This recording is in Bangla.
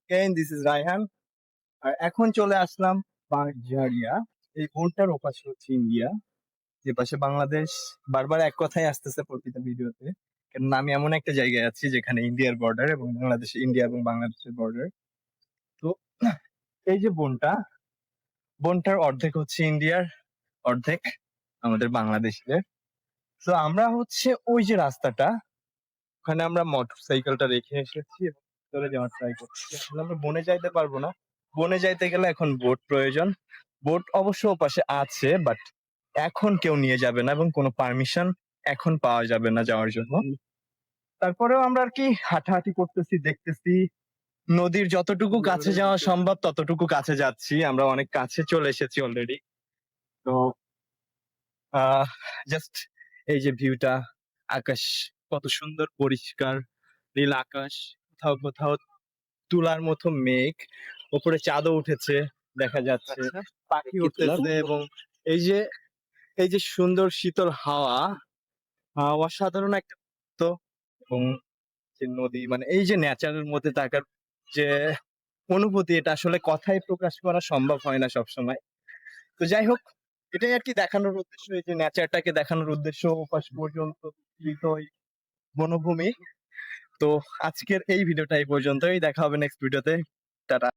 again, this is Raihan. আর এখন চলে আসলাম বাঁশঝাড়িয়া। এই বোনটার ওপাশে হচ্ছে ইন্ডিয়া, যে পাশে বাংলাদেশ। বারবার এক কথাই আসতেছে প্রতিটা ভিডিওতে, কারণ আমি এমন একটা জায়গায় আছি যেখানে ইন্ডিয়ার বর্ডার এবং ইন্ডিয়া এবং বাংলাদেশের বর্ডার। তো এই যে বোনটার অর্ধেক হচ্ছে ইন্ডিয়ার, অর্ধেক আমাদের বাংলাদেশের। তো আমরা হচ্ছে ওই যে রাস্তাটা, ওখানে আমরা মোটর সাইকেলটা রেখে এসেছি এবং চলে যাওয়ার ট্রাই করছি। আসলে আমরা বনে যাইতে পারবো না, বনে যাইতে গেলে এখন বোট প্রয়োজন। বোট অবশ্য ওপাশে আছে, বাট এখন কেউ নিয়ে যাবে না এবং কোনো পারমিশন এখন পাওয়া যাবে না যাওয়ার জন্য। তারপরেও আমরা আর কি হাঁটাহাঁটি করতেছি, দেখতেছি নদীর যতটুকু কাছে যাওয়া সম্ভব ততটুকু কাছে যাচ্ছি। আমরা অনেক কাছে চলে এসেছি অলরেডি। তো জাস্ট এই যে ভিউটা, আকাশ কত সুন্দর পরিষ্কার, নীল আকাশ, কোথাও কোথাও তুলার মতো মেঘ, উপরে চাঁদও উঠেছে দেখা যাচ্ছে, পাখি উঠতেছে এবং এই যে সুন্দর শীতল হাওয়া, অসাধারণ একটা তো। এবং যে নদী, মানে এই যে ন্যাচারের মধ্যে থাকার যে অনুভূতি, এটা আসলে কথায় প্রকাশ করা সম্ভব হয় না সবসময়। তো যাই হোক, এটাই আর কি দেখানোর উদ্দেশ্য, এই যে নেচারটাকে দেখানোর উদ্দেশ্য ওপাশ পর্যন্ত বিস্তৃত এই বনভূমি। তো আজকের এই ভিডিওটা এই পর্যন্তই, দেখা হবে নেক্সট ভিডিওতে। টাটা।